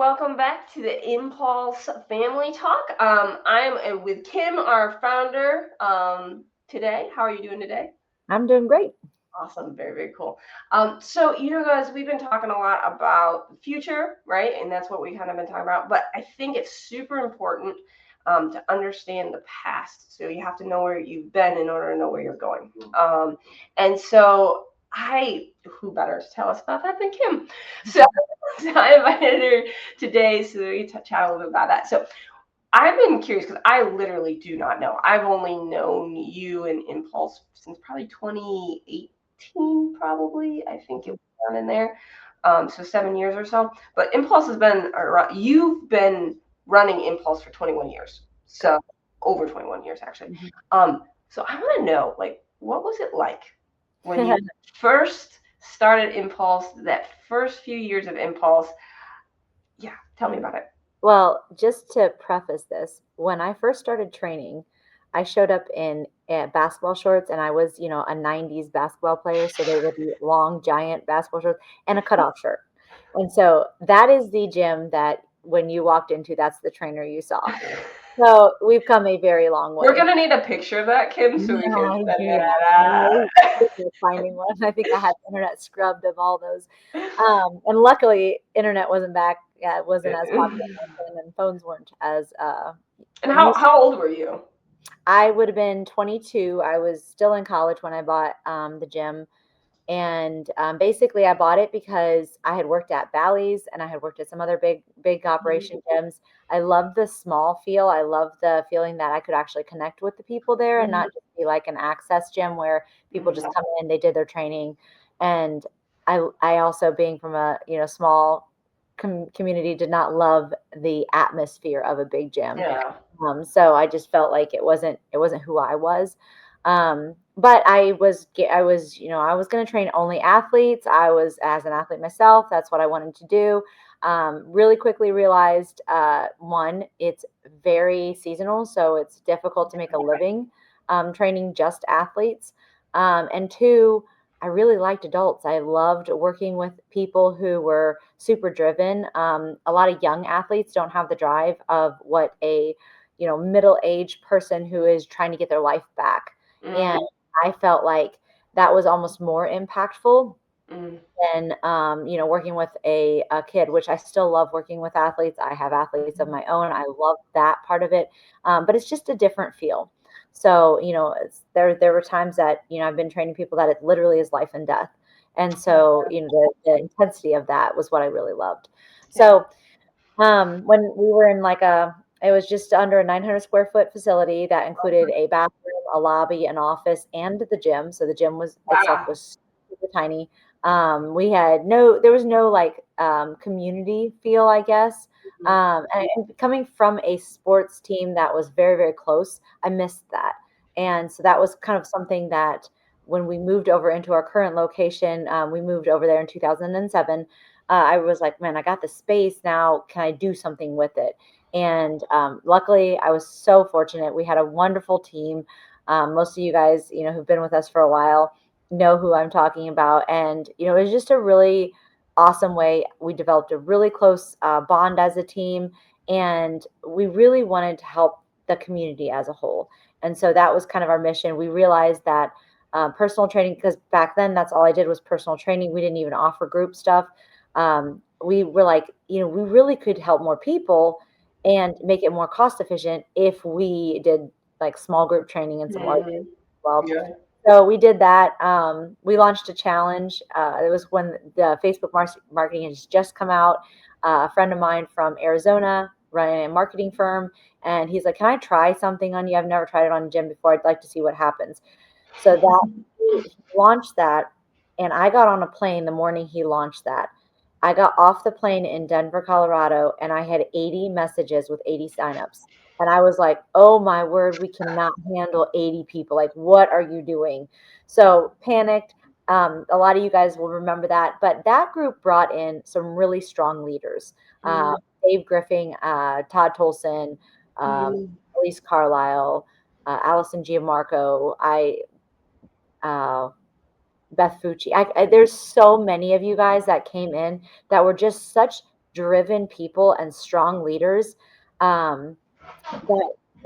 welcome back to the Impulse Family Talk. I'm with Kim, our founder, today. How are you doing today? I'm doing great. Awesome, very, very cool. Guys, we've been talking a lot about the future, right? And that's what we kind of been talking about. But I think it's super important to understand the past. So you have to know where you've been in order to know where you're going. And so who better to tell us about that than Kim? So, so I invited her today so that we chat a little bit about that. So I've been curious because I literally do not know. I've only known you and Impulse since probably 2018, probably. I think it was down in there. So 7 years or so. But Impulse has been around. You've been running Impulse for 21 years. So over 21 years, actually. Mhm. So I want to know, like, what was it like when you first started Impulse, that first few years of Impulse? Yeah, tell me about it. Well, just to preface this, when I first started training, I showed up in basketball shorts and I was, a 90s basketball player. So they would be long, giant basketball shorts and a cutoff shirt. And so that is the gym that when you walked into, that's the trainer you saw. So we've come a very long We're way. gonna need a picture of that, Kim, so we can Yeah, send yeah. that I'm really finding one. I think I had internet scrubbed of all those. And luckily, internet wasn't back. Yeah, it wasn't as popular out. back then, and phones weren't as And used. how old were you? I would have been 22. I was still in college when I bought the gym, and basically, I bought it because I had worked at Bally's and I had worked at some other big operation gyms. I loved the small feel. I loved the feeling that I could actually connect with the people there and not just be like an access gym where people just come in, they did their training. And I also, being from a small community, did not love the atmosphere of a big gym. Yeah. So I just felt like it wasn't who I was. But I was going to train only athletes. I was, as an athlete myself, that's what I wanted to do. Really quickly realized, one, it's very seasonal, so it's difficult to make a living training just athletes. And two, I really liked adults. I loved working with people who were super driven. A lot of young athletes don't have the drive of what a middle-aged person who is trying to get their life back. Mm, And I felt like that was almost more impactful mm, than, working with a kid, which I still love working with athletes. I have athletes of my own. I love that part of it. But it's just a different feel. So, there were times that, I've been training people that it literally is life and death. And so, the intensity of that was what I really loved. yeah. So, when we were in it was just under a 900 square foot facility that included a bathroom, a lobby, an office, and the gym. So the gym was itself Wow. was super tiny. There was no community feel, I guess. And coming from a sports team that was very, very close, I missed that. And so that was kind of something that when we moved over into our current location, we moved over there in 2007. I was like, man, I got the space now. Can I do something with it? And luckily, I was so fortunate. We had a wonderful team. Most of you guys, who've been with us for a while, know who I'm talking about. And it was just a really awesome way. We developed a really close bond as a team, and we really wanted to help the community as a whole. And so that was kind of our mission. We realized that personal training, because back then that's all I did was personal training. We didn't even offer group stuff. We were like, we really could help more people and make it more cost efficient if we did like small group training and some large Hmm. well. Yeah. So we did that. We launched a challenge. It was when the Facebook marketing has just come out. A friend of mine from Arizona running a marketing firm, and he's like, "Can I try something on you? I've never tried it on a gym before. I'd like to see what happens." So that he launched that, and I got on a plane the morning he launched that. I got off the plane in Denver, Colorado, and I had 80 messages with 80 signups. And I was like, oh my word, we cannot handle 80 people. Like, what are you doing? So panicked. A lot of you guys will remember that. But that group brought in some really strong leaders. Uh, Mm, Dave Griffin, Todd Tolson, mm, Elise Carlisle, Allison Giamarco, uh, Beth Fucci. There's so many of you guys that came in that were just such driven people and strong leaders, um,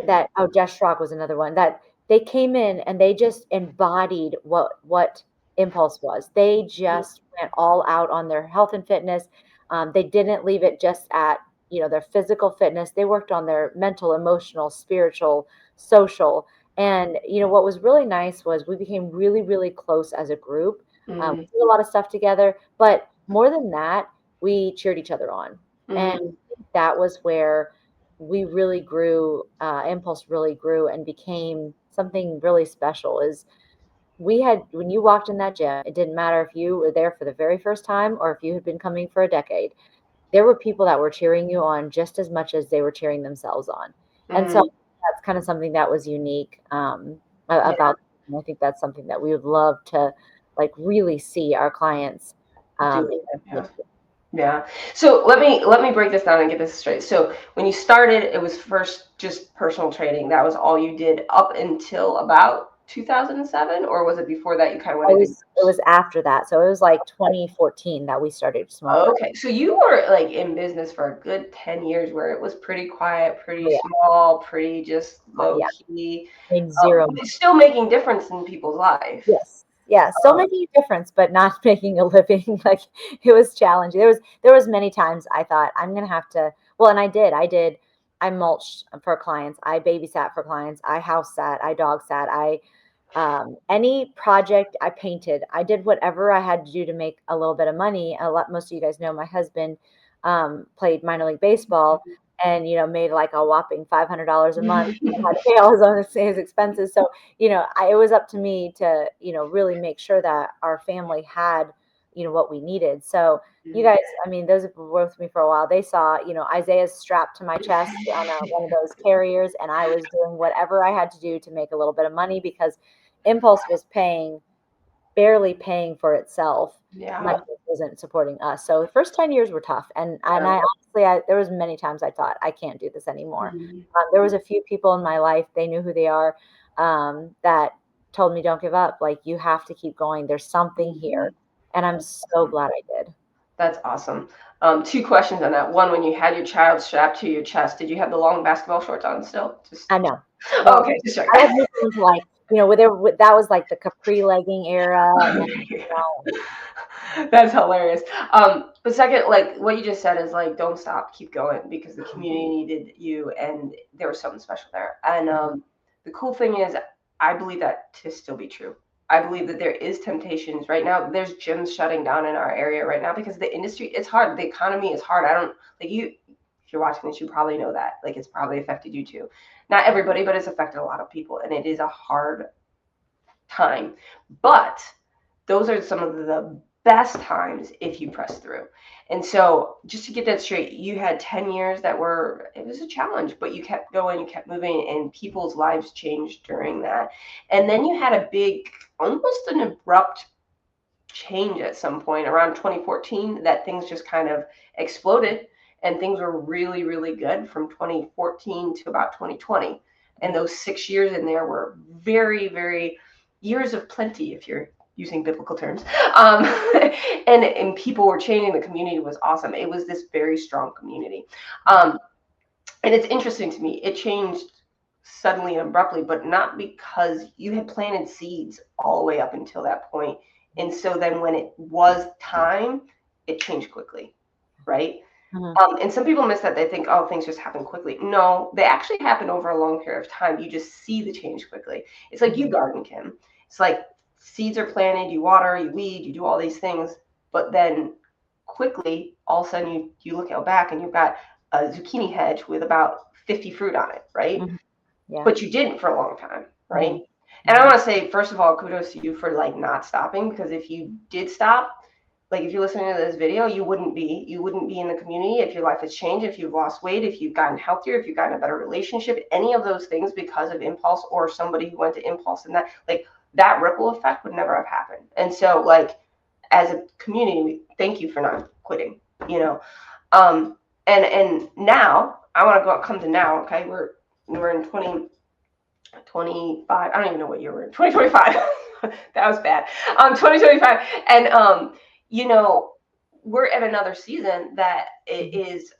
that Jess Schrock was another one, that they came in and they just embodied what Impulse was. They just went all out on their health and fitness. They didn't leave it just at, their physical fitness. They worked on their mental, emotional, spiritual, social. And what was really nice was we became really, really close as a group. We Mm-hmm. did a lot of stuff together, but more than that, we cheered each other on. And Mm-hmm. that was where we really grew, Impulse really grew and became something really special. Is when you walked in that gym, it didn't matter if you were there for the very first time or if you had been coming for a decade. There were people that were cheering you on just as much as they were cheering themselves on. And so Mm-hmm. that's kind of something that was unique, Yeah, about, and I think that's something that we would love to like really see our clients, do it. eventually Yeah. Yeah. So let me break this down and get this straight. So when you started, it was first just personal training. That was all you did up until about 2007, or was it before that you kind of went into It was after that. So it was like 2014 that we started Small Group. Okay, so you were like in business for a good 10 years where it was pretty quiet, pretty Oh, yeah. small, pretty just low Yeah. key, Made zero but money. it's still making difference in people's life. Yes. Yeah. Still Um, making a difference, but not making a living. Like it was challenging. There was many times I thought I'm gonna have to, well, and I mulched for clients, I babysat for clients, I house sat, I dog sat, any project I painted, I did whatever I had to do to make a little bit of money. Most of you guys know my husband, played minor league baseball and, made like a whopping $500 a month, had to pay all his expenses. So, it was up to me to, really make sure that our family had, what we needed. So you guys, I mean, those have worked with me for a while. They saw, Isaiah's strapped to my chest on one of those carriers, and I was doing whatever I had to do to make a little bit of money because Impulse was barely paying for itself. My yeah, kids wasn't supporting us. So the first 10 years were tough. And yeah. I honestly, there was many times I thought I can't do this anymore. Mhm. There was a few people in my life, they knew who they are, that told me, don't give up. Like you have to keep going. There's something here. And I'm That's so awesome. glad I did. That's awesome. Two questions on that. One, when you had your child strapped to your chest, did you have the long basketball shorts on still? Just I know. Well, okay, just I checking. had moved into like, that was like the capri legging era. And, That's hilarious. But second, like what you just said is like, don't stop, keep going because the community needed you and there was something special there. And the cool thing is, I believe that to still be true. I believe that there is temptations right now. There's gyms shutting down in our area right now because the industry, it's hard. The economy is hard. I don't like you. If you're watching this, you probably know that. Like it's probably affected you too. Not everybody, but it's affected a lot of people, and it is a hard time. But those are some of the best times if you press through. And so, just to get that straight, you had 10 years that were, it was a challenge, but you kept going, you kept moving, and people's lives changed during that. And then you had a big, almost an abrupt change at some point around 2014 that things just kind of exploded and things were really, really good from 2014 to about 2020. And those 6 years in there were very, very years of plenty, if you're using biblical terms. Um, and people were changing. The community was awesome. It was this very strong community. Um, and it's interesting to me, it changed suddenly and abruptly, but not because you had planted seeds all the way up until that point. And so then when it was time, it changed quickly, right? Mhm. And some people miss that. They think, oh, things just happen quickly. No, they actually happen over a long period of time. You just see the change quickly. It's like you Mhm. garden, Kim. It's like seeds are planted, you water, you weed, you do all these things, but then quickly, all of a sudden, you look out back and you've got a zucchini hedge with about 50 fruit on it, right? Mhm. Yeah. But you didn't for a long time, right? Mhm. And I Mhm. want to say, first of all, kudos to you for like not stopping because if you did stop, like if you're listening to this video, you wouldn't be in the community if your life has changed, if you've lost weight, if you've gotten healthier, if you've gotten a better relationship, any of those things because of impulse or somebody who went to impulse and that like that ripple effect would never have happened. And so like as a community, we thank you for not quitting, you know. And now I want to come to now, okay? We're in 2025. I don't even know what year we're in. 2025. That was bad. 2025. And you know, we're at another season that it is,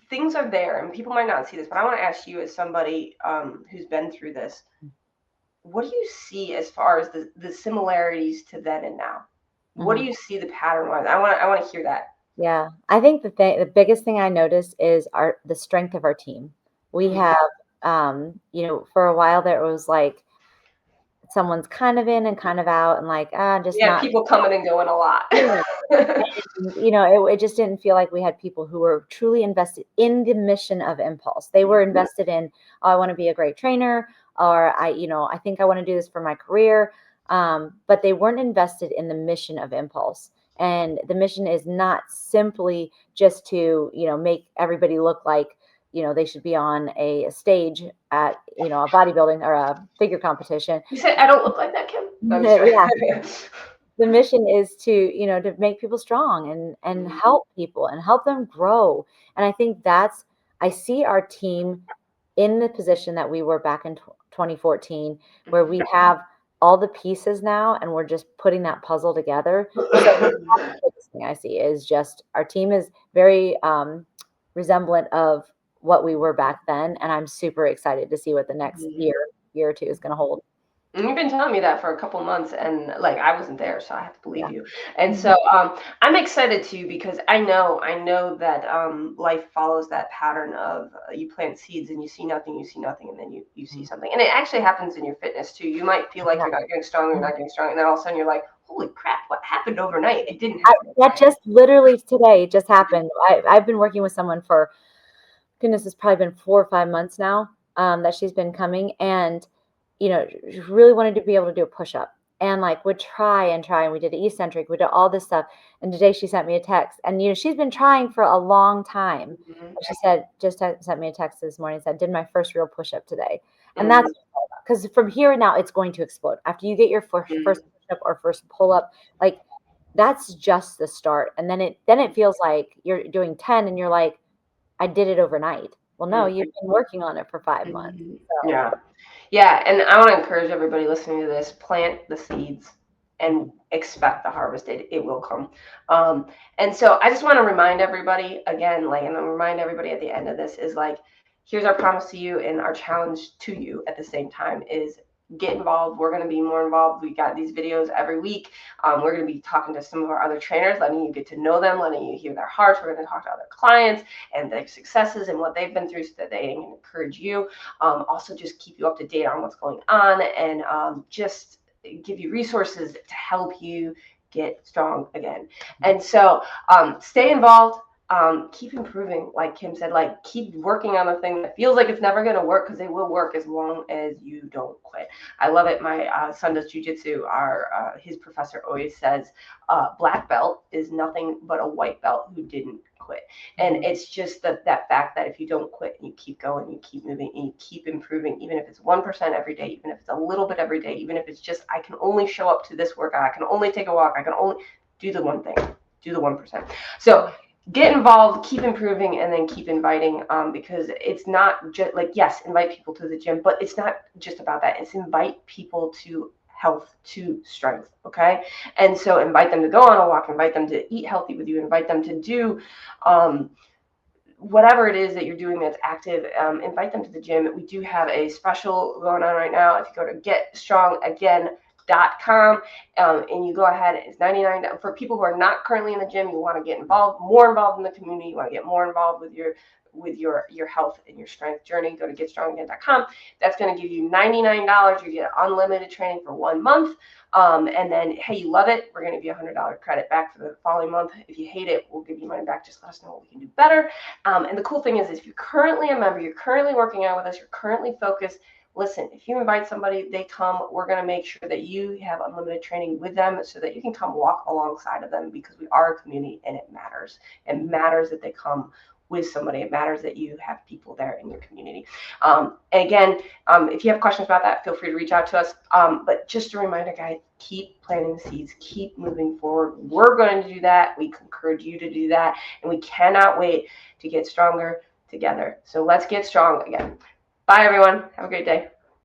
things are there, and people might not see this, but I want to ask you, as somebody who's been through this, what do you see as far as the similarities to then and now? What do you see the pattern was? I want to hear that. Yeah, I think the biggest thing I noticed is the strength of our team. We Mm. have, for a while there it was like someone's kind of in and kind of out, and like just Yeah, not. people coming and going a lot. Yeah. And, it just didn't feel like we had people who were truly invested in the mission of Impulse. They were invested in, oh, I want to be a great trainer, or I think I want to do this for my career. But they weren't invested in the mission of Impulse. And the mission is not simply just to, make everybody look like, they should be on a stage at, a bodybuilding or a figure competition. You said I don't look like that, Kim? No, I'm just Yeah. joking. The mission is to make people strong and Mhm. help people and help them grow. And I think I see our team in the position that we were back in 2014, where we have all the pieces now and we're just putting that puzzle together. So that's the biggest thing I see is just our team is very resemblant of what we were back then. And I'm super excited to see what the next year or two is going to hold. And you've been telling me that for a couple months, and like I wasn't there, so I have to believe Yeah. you. And so I'm excited too, because I know that life follows that pattern of you plant seeds and you see nothing, and then you see something. And it actually happens in your fitness too. You might feel like Yeah. you're not getting strong, and then all of a sudden you're like, holy crap, what happened overnight? It didn't I, happen that overnight. just literally today just happened. I've been working with someone for, goodness, it's probably been 4 or 5 months now, that she's been coming, and she really wanted to be able to do a push-up, and like would try and try, and we did eccentric, we did all this stuff, and today she sent me a text, and she's been trying for a long time. Mhm. She said, sent me a text this morning, said, did my first real push-up today. And that's Mhm. because from here now it's going to explode after you get your first Mhm. push-up or first pull-up. Like, that's just the start, and then it feels like you're doing 10 and you're like, I did it overnight. Well, no, Mhm. you've been working on it for 5 months. Mhm. So, Yeah. Yeah, and I want to encourage everybody listening to this: plant the seeds and expect the harvest. It will come. Um, and so I just want to remind everybody again, like, and I'll remind everybody at the end of this is like, here's our promise to you and our challenge to you at the same time is get involved. We're going to be more involved. We got these videos every week. We're going to be talking to some of our other trainers, letting you get to know them, letting you hear their hearts. We're going to talk to other clients and their successes and what they've been through so that they can encourage you. Also, just keep you up to date on what's going on, and just give you resources to help you get strong again. And so stay involved. Keep improving, like Kim said, like keep working on the thing that feels like it's never going to work, because it will work as long as you don't quit. I love it. My son does jujitsu. His professor always says, black belt is nothing but a white belt who didn't quit. And it's just that fact that if you don't quit and you keep going, you keep moving, and you keep improving, even if it's 1% every day, even if it's a little bit every day, even if it's just, I can only show up to this workout, I can only take a walk, I can only do the one thing, do the 1%. So get involved, keep improving, and then keep inviting, because it's not just like, yes, invite people to the gym, but it's not just about that. It's invite people to health, to strength. Okay. And so invite them to go on a walk, invite them to eat healthy with you, invite them to do whatever it is that you're doing that's active. Invite them to the gym. We do have a special going on right now. If you go to getstrongagain.com, and you go ahead, it's $99 for people who are not currently in the gym. You want to get more involved in the community, you want to get more involved with your health and your strength journey. Go to getstrongagain.com. That's going to give you $99. You get unlimited training for 1 month. And then, hey, you love it, we're going to give you $100 credit back for the following month. If you hate it, we'll give you money back. Just let us know what we can do better. And the cool thing is if you're currently a member, you're currently working out with us, you're currently focused, listen, if you invite somebody, they come, we're going to make sure that you have unlimited training with them so that you can come walk alongside of them, because we are a community and it matters. It matters that they come with somebody. It matters that you have people there in your community. And again, if you have questions about that, feel free to reach out to us. But just a reminder, guys, keep planting the seeds, keep moving forward. We're going to do that. We encourage you to do that. And we cannot wait to get stronger together. So let's get strong again. Bye, everyone. Have a great day.